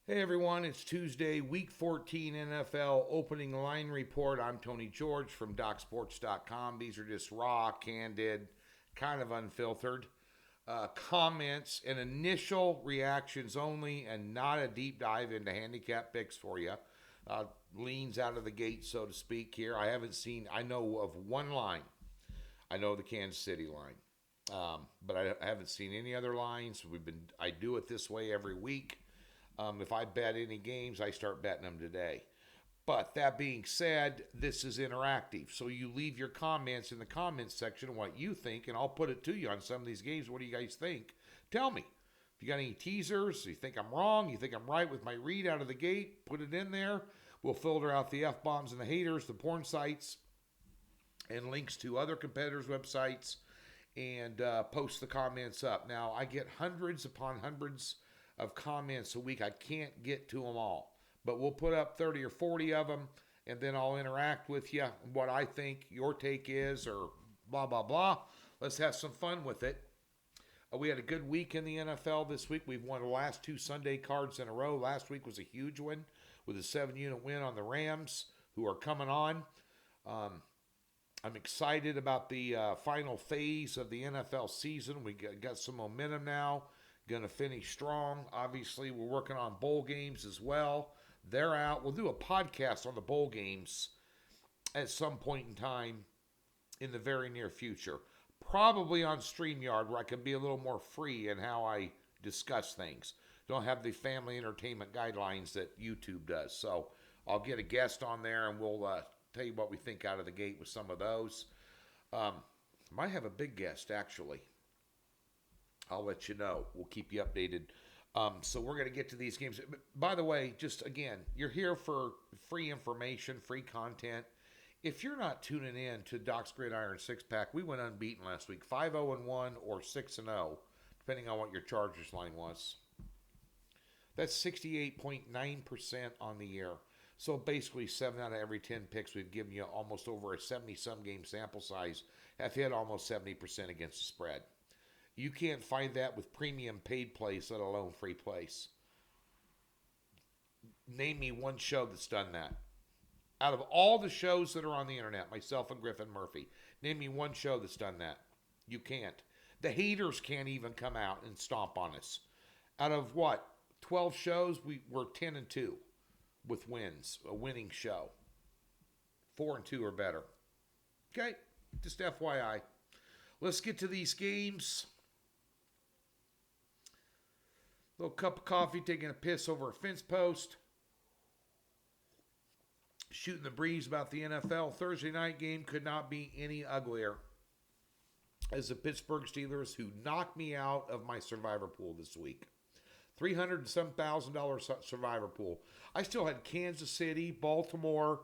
Hey everyone, it's Tuesday, Week 14 NFL opening line report. I'm Tony George from DocSports.com. These are just raw, candid, kind of unfiltered comments and initial reactions only, and not a deep dive into handicap picks for you. Leans out of the gate, so to speak. Here, I know of one line. I know the Kansas City line, but I haven't seen any other lines. I do it this way every week. If I bet any games, I start betting them today. But that being said, this is interactive. So you leave your comments in the comments section of what you think, and I'll put it to you on some of these games. What do you guys think? Tell me. If you got any teasers, you think I'm wrong, you think I'm right with my read out of the gate, put it in there. We'll filter out the F-bombs and the haters, the porn sites, and links to other competitors' websites, and post the comments up. Now, I get hundreds upon hundreds of comments a week. I can't get to them all, but we'll put up 30 or 40 of them, and then I'll interact with you, what I think your take is, or blah, blah, blah. Let's have some fun with it. We had a good week in the NFL this week. We've won the last two Sunday cards in a row. Last week was a huge one with a 7-unit win on the Rams, who are coming on. I'm excited about the final phase of the NFL season. We got some momentum now. Going to finish strong. Obviously, we're working on bowl games as well. They're out. We'll do a podcast on the bowl games at some point in time in the very near future. Probably on StreamYard, where I can be a little more free in how I discuss things. Don't have the family entertainment guidelines that YouTube does. So I'll get a guest on there, and we'll tell you what we think out of the gate with some of those. Might have a big guest, actually. I'll let you know. We'll keep you updated. So we're going to get to these games. By the way, just again, you're here for free information, free content. If you're not tuning in to Doc's Gridiron Six-Pack, we went unbeaten last week, 5-0-1 or 6-0, depending on what your Chargers line was. That's 68.9% on the year. So basically, 7 out of every 10 picks we've given you, almost over a 70-some game sample size, have hit almost 70% against the spread. You can't find that with premium paid plays, let alone free plays. Name me one show that's done that. Out of all the shows that are on the internet, myself and Griffin Murphy, name me one show that's done that. You can't. The haters can't even come out and stomp on us. Out of what? 12 shows, we're 10-2 with wins. A winning show. 4-2 or better. Okay? Just FYI. Let's get to these games. Little cup of coffee, taking a piss over a fence post. Shooting the breeze about the NFL. Thursday night game could not be any uglier. As the Pittsburgh Steelers, who knocked me out of my survivor pool this week. $300 and some thousand survivor pool. I still had Kansas City, Baltimore.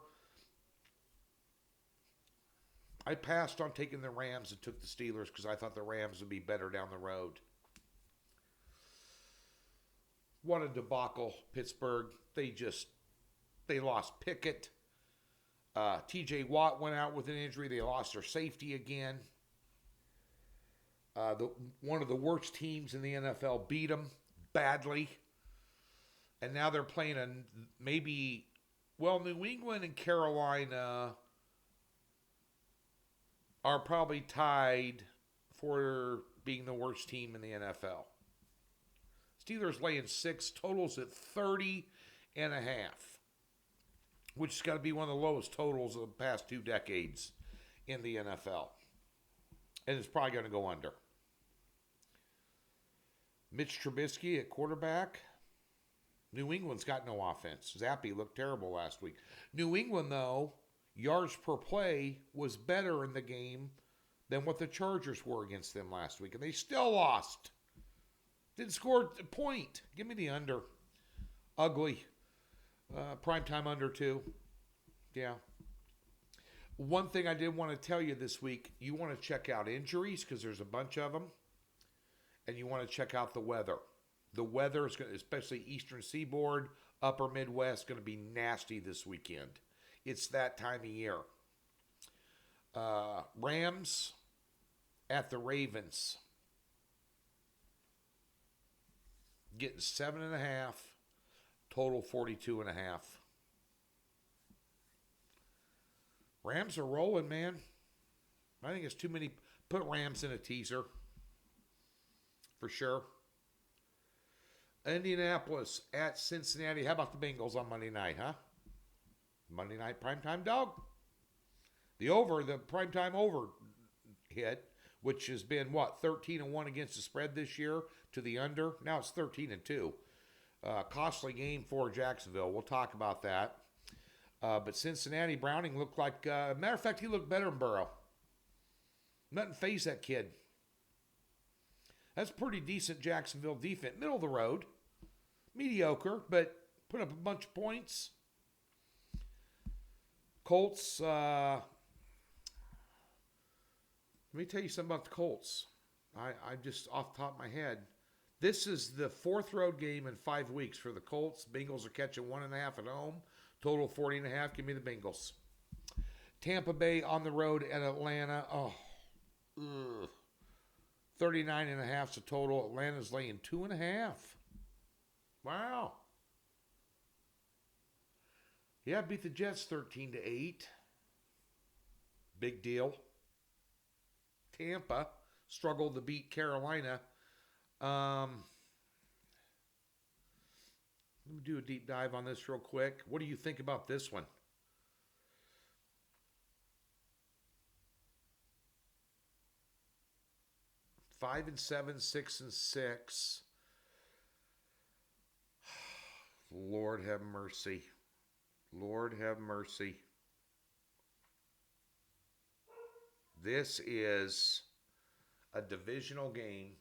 I passed on taking the Rams and took the Steelers because I thought the Rams would be better down the road. What a debacle, Pittsburgh. They lost Pickett. TJ Watt went out with an injury. They lost their safety again. One of the worst teams in the NFL beat them badly. And now they're playing New England and Carolina are probably tied for being the worst team in the NFL. Steelers laying 6, totals at 30.5, which has got to be one of the lowest totals of the past 2 decades in the NFL. And it's probably going to go under. Mitch Trubisky at quarterback. New England's got no offense. Zappe looked terrible last week. New England, though, yards per play was better in the game than what the Chargers were against them last week. And they still lost. Didn't score a point. Give me the under. Ugly. Primetime under 2. Yeah. One thing I did want to tell you this week, you want to check out injuries because there's a bunch of them. And you want to check out the weather. The weather is going to, especially Eastern Seaboard, Upper Midwest, going to be nasty this weekend. It's that time of year. Rams at the Ravens. Getting 7.5. Total 42.5. Rams are rolling, man. I think it's too many. Put Rams in a teaser. For sure. Indianapolis at Cincinnati. How about the Bengals on Monday night, huh? Monday night primetime dog. The primetime over hit, which has been, 13-1 against the spread this year to the under. Now it's 13-2. Costly game for Jacksonville. We'll talk about that. But Cincinnati, Browning looked like, matter of fact, he looked better than Burrow. Nothing fazed that kid. That's pretty decent Jacksonville defense. Middle of the road. Mediocre, but put up a bunch of points. Colts, let me tell you something about the Colts. I just, off the top of my head, this is the fourth road game in 5 weeks for the Colts. Bengals are catching 1.5 at home. Total 40.5. Give me the Bengals. Tampa Bay on the road at Atlanta. 39.5 is the total. Atlanta's laying 2.5. Wow. Yeah, beat the Jets 13-8. Big deal. Tampa struggled to beat Carolina. Let me do a deep dive on this real quick. What do you think about this one? 5-7, 6-6. Lord have mercy. Lord have mercy. This is a divisional game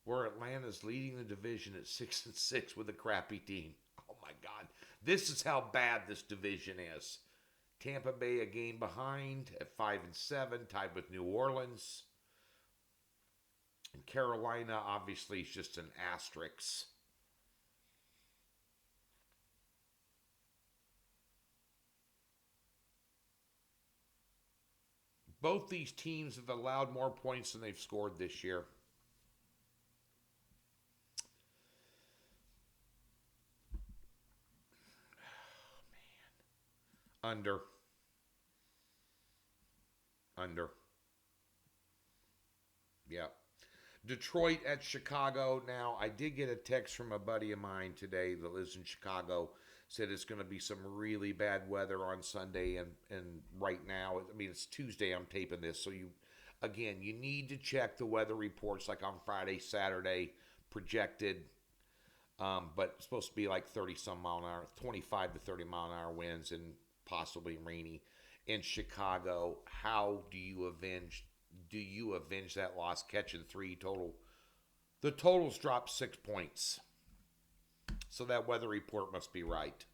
where Atlanta's leading the division at 6-6 with a crappy team. Oh my God. This is how bad this division is. Tampa Bay a game behind at 5-7, tied with New Orleans. And Carolina obviously is just an asterisk. Both these teams have allowed more points than they've scored this year. Oh, man. Under. Yeah. Detroit at Chicago. Now, I did get a text from a buddy of mine today that lives in Chicago. Said it's going to be some really bad weather on Sunday, and right now, I mean, it's Tuesday I'm taping this, so you need to check the weather reports like on Friday, Saturday, projected, but it's supposed to be like 30-some mile an hour, 25 to 30 mile an hour winds and possibly rainy. In Chicago, how do you avenge that loss, catching 3 total? The totals dropped 6 points. So that weather report must be right.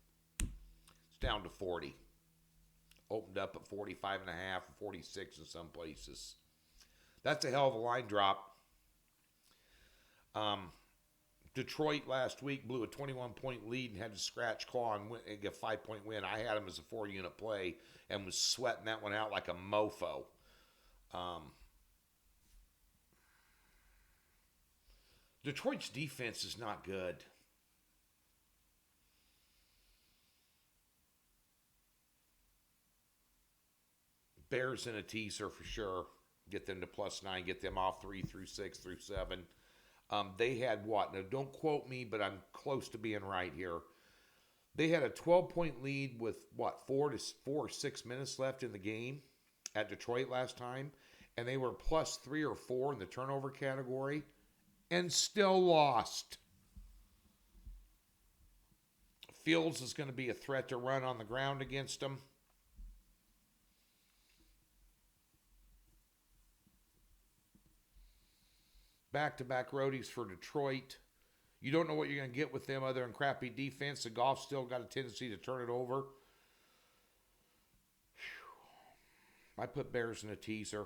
It's down to 40. Opened up at 45.5, 46 in some places. That's a hell of a line drop. Detroit last week blew a 21-point lead and had to scratch claw and get a 5-point win. I had them as a 4-unit play and was sweating that one out like a mofo. Detroit's defense is not good. Bears in a teaser for sure. Get them to +9. Get them off 3 through 6 through 7. They had what? Now, don't quote me, but I'm close to being right here. They had a 12-point lead with, 4 or 6 minutes left in the game at Detroit last time, and they were +3 or 4 in the turnover category and still lost. Fields is going to be a threat to run on the ground against them. Back-to-back roadies for Detroit. You don't know what you're going to get with them other than crappy defense. The Goff's still got a tendency to turn it over. I put Bears in a teaser.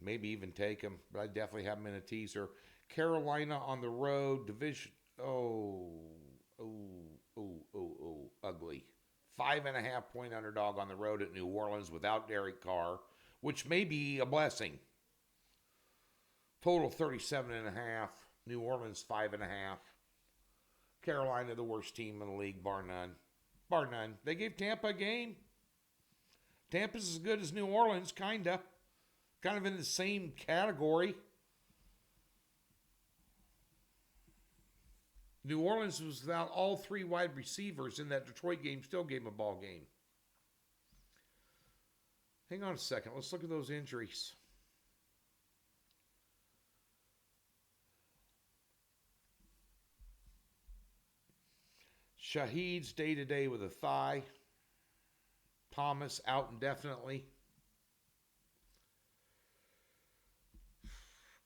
Maybe even take them, but I definitely have them in a teaser. Carolina on the road. Division. Ugly. 5.5-point underdog on the road at New Orleans without Derek Carr, which may be a blessing. Total 37.5. New Orleans 5.5. Carolina, the worst team in the league, bar none. Bar none. They gave Tampa a game. Tampa's as good as New Orleans, kinda. Kind of in the same category. New Orleans was without all three wide receivers in that Detroit game, still gave them a ball game. Hang on a second. Let's look at those injuries. Shaheed's day-to-day with a thigh. Thomas out indefinitely.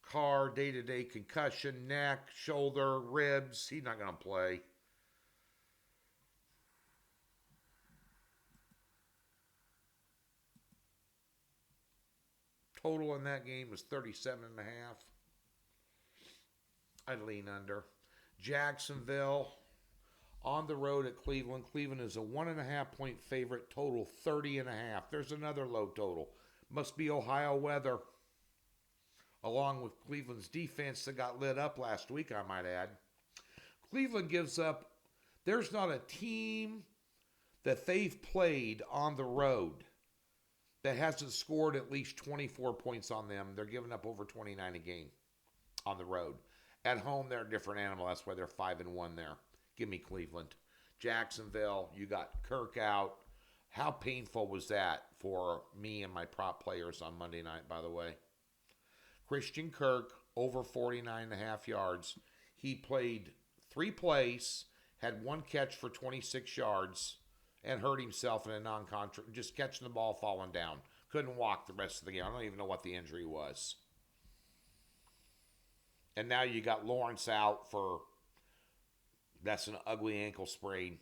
Carr, day-to-day concussion, neck, shoulder, ribs. He's not going to play. Total in that game was 37.5. I'd lean under. Jacksonville on the road at Cleveland. Cleveland is a 1.5-point favorite. Total 30.5. There's another low total. Must be Ohio weather. Along with Cleveland's defense that got lit up last week, I might add. Cleveland gives up. There's not a team that they've played on the road that hasn't scored at least 24 points on them. They're giving up over 29 a game on the road. At home, they're a different animal. That's why they're 5-1 there. Give me Cleveland. Jacksonville, you got Kirk out. How painful was that for me and my prop players on Monday night, by the way? Christian Kirk, over 49.5 yards. He played 3 plays, had 1 catch for 26 yards, and hurt himself in a non-contract, just catching the ball, falling down. Couldn't walk the rest of the game. I don't even know what the injury was. And now you got Lawrence out for, that's an ugly ankle sprain.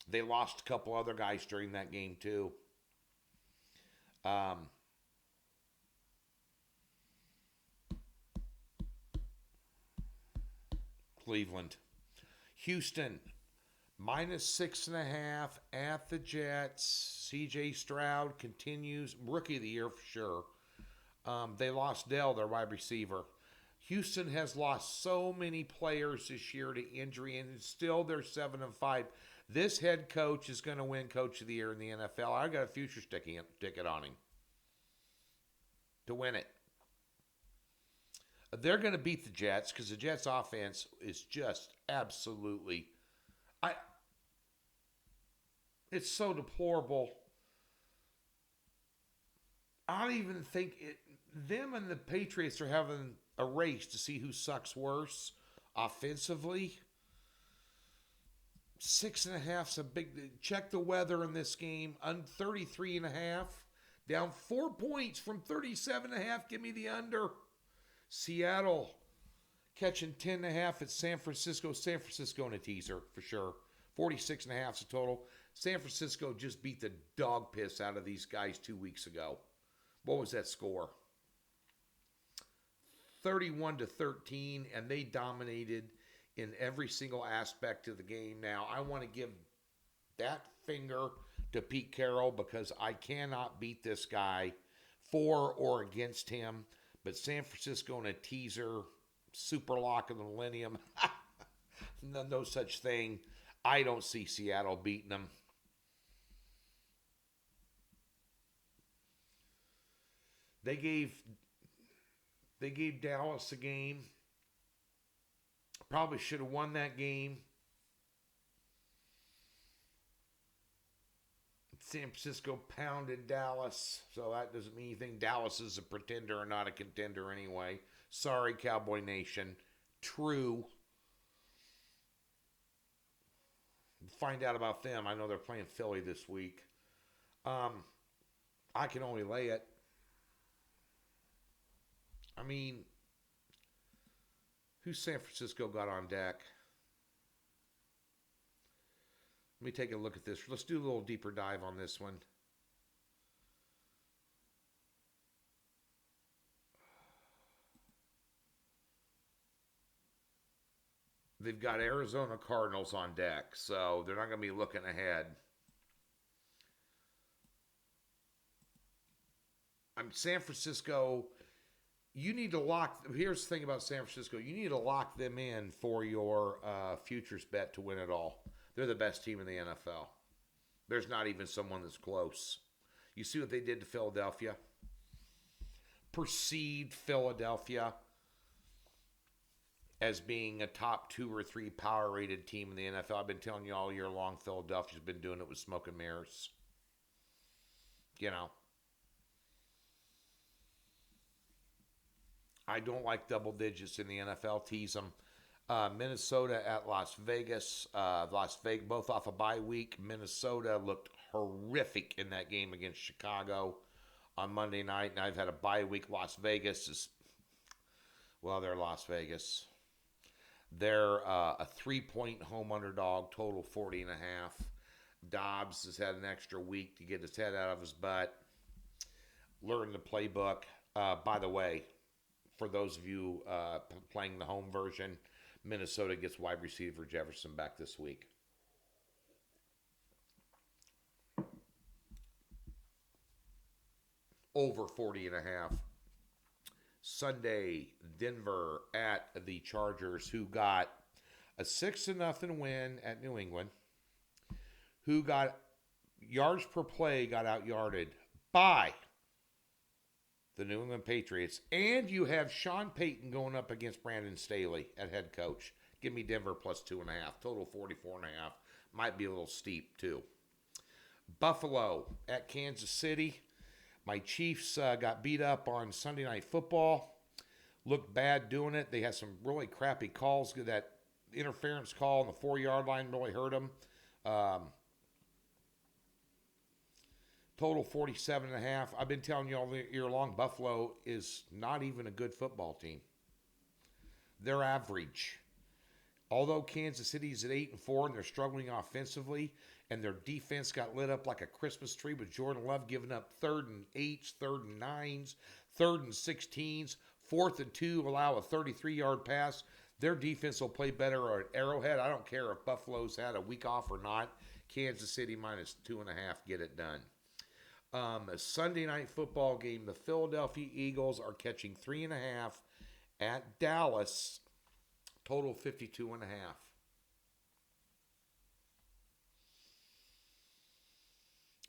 They lost a couple other guys during that game too. Cleveland. Houston, -6.5 at the Jets. C.J. Stroud continues. Rookie of the year for sure. They lost Dell, their wide receiver. Houston has lost so many players this year to injury, and still they're 7-5. This head coach is going to win Coach of the Year in the NFL. I got a futures ticket on him to win it. They're going to beat the Jets because the Jets' offense is just absolutely, it's so deplorable. I don't even think them and the Patriots are having a race to see who sucks worse offensively. 6.5 is a big. Check the weather in this game. 33.5, down 4 points from 37.5. Give me the under. Seattle catching 10.5 at San Francisco. San Francisco in a teaser for sure. 46.5 is the total. San Francisco just beat the dog piss out of these guys 2 weeks ago. What was that score? 31-13, and they dominated in every single aspect of the game. Now, I want to give that finger to Pete Carroll because I cannot beat this guy for or against him. But San Francisco in a teaser, super lock of the millennium, no such thing. I don't see Seattle beating them. They gave Dallas a game. Probably should have won that game. San Francisco pounded Dallas, so that doesn't mean anything. Dallas is a pretender and not a contender anyway. Sorry, Cowboy Nation. True. Find out about them. I know they're playing Philly this week. I can only lay it. I mean, who's San Francisco got on deck? Let me take a look at this. Let's do a little deeper dive on this one. They've got Arizona Cardinals on deck, so they're not going to be looking ahead. San Francisco You need to lock. Here's the thing about San Francisco. You need to lock them in for your futures bet to win it all. They're the best team in the NFL. There's not even someone that's close. You see what they did to Philadelphia? Perceived Philadelphia as being a top 2 or 3 power rated team in the NFL. I've been telling you all year long, Philadelphia's been doing it with smoke and mirrors. You know. I don't like double digits in the NFL. Tease them. Minnesota at Las Vegas. Las Vegas, both off a bye week. Minnesota looked horrific in that game against Chicago on Monday night. And I've had a bye week. Las Vegas is, well, they're Las Vegas. They're a 3-point home underdog, total 40.5. Dobbs has had an extra week to get his head out of his butt. Learn the playbook. By the way, for those of you playing the home version, Minnesota gets wide receiver Jefferson back this week. Over 40.5. Sunday, Denver at the Chargers, who got a 6-0 win at New England, who got yards per play, got out-yarded by the New England Patriots. And you have Sean Payton going up against Brandon Staley at head coach. Give me Denver plus 2.5. Total 44.5. Might be a little steep, too. Buffalo at Kansas City. My Chiefs got beat up on Sunday Night Football. Looked bad doing it. They had some really crappy calls. That interference call on the 4-yard line really hurt them. Total 47.5. I've been telling you all year long, Buffalo is not even a good football team. They're average. Although Kansas City's at 8-4 and they're struggling offensively, and their defense got lit up like a Christmas tree with Jordan Love giving up 3rd and 8s, 3rd and 9s, 3rd and 16s, 4th and 2, allow a 33-yard pass. Their defense will play better at Arrowhead. I don't care if Buffalo's had a week off or not. Kansas City minus 2.5, get it done. A Sunday night football game, the Philadelphia Eagles are catching 3.5 at Dallas. Total 52.5.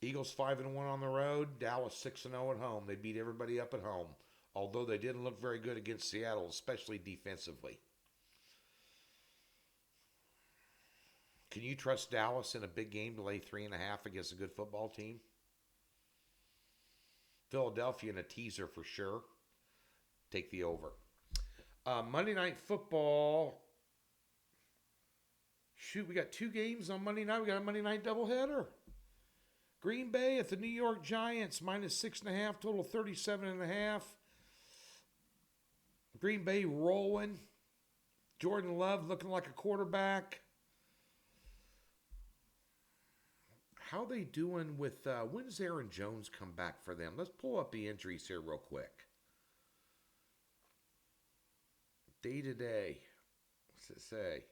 Eagles 5-1 on the road. Dallas 6-0 at home. They beat everybody up at home. Although they didn't look very good against Seattle, especially defensively. Can you trust Dallas in a big game to lay 3.5 against a good football team? Philadelphia in a teaser for sure. Take the over. Monday Night Football. Shoot, we got 2 games on Monday night. We got a Monday night doubleheader. Green Bay at the New York Giants, minus 6.5, total 37.5. Green Bay rolling. Jordan Love looking like a quarterback. How they doing with, when does Aaron Jones come back for them? Let's pull up the injuries here real quick. Day to day. What's it say?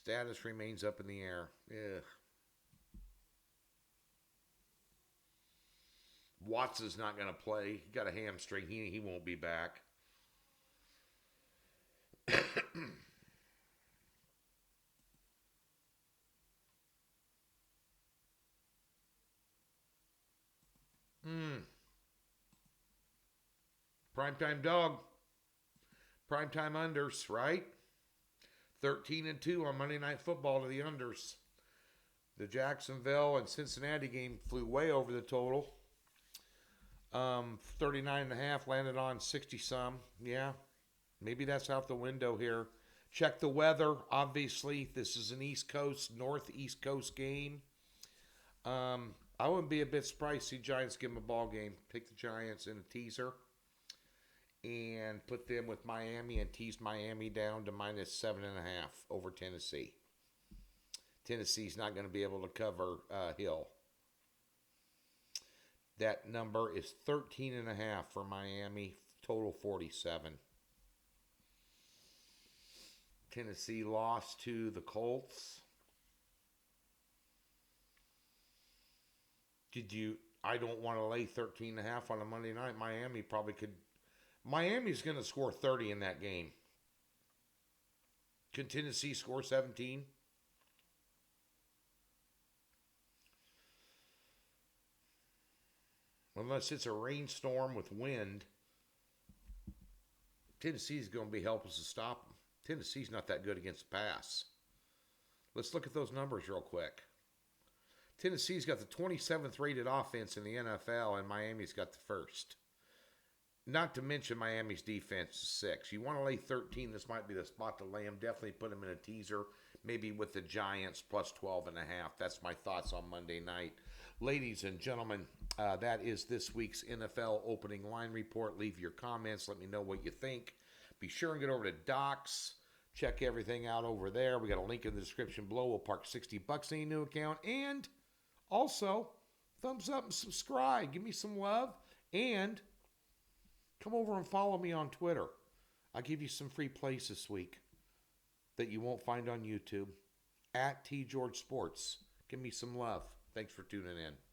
Status remains up in the air. Ugh. Watson's not going to play. He got a hamstring. He won't be back. Primetime dog. Primetime unders, right? 13-2 on Monday Night Football to the unders. The Jacksonville and Cincinnati game flew way over the total. 39.5 landed on 60-some. Yeah, maybe that's out the window here. Check the weather. Obviously, this is an East Coast, Northeast Coast game. I wouldn't be a bit surprised to see Giants give them a ball game. Pick the Giants in a teaser and put them with Miami and tease Miami down to minus 7.5 over Tennessee. Tennessee's not going to be able to cover Hill. That number is 13.5 for Miami, total 47. Tennessee lost to the Colts. I don't want to lay 13.5 on a Monday night. Miami probably could Miami's going to score 30 in that game. Can Tennessee score 17? Unless it's a rainstorm with wind, Tennessee's going to be helpless to stop them. Tennessee's not that good against the pass. Let's look at those numbers real quick. Tennessee's got the 27th rated offense in the NFL, and Miami's got the first. Not to mention Miami's defense is 6. You want to lay 13, this might be the spot to lay them. Definitely put them in a teaser, maybe with the Giants plus 12.5. That's my thoughts on Monday night. Ladies and gentlemen, that is this week's NFL opening line report. Leave your comments. Let me know what you think. Be sure and get over to Docs. Check everything out over there. We got a link in the description below. We'll park $60 in your new account. And also, thumbs up and subscribe. Give me some love. And come over and follow me on Twitter. I'll give you some free plays this week that you won't find on YouTube. @TGeorgeSports. Give me some love. Thanks for tuning in.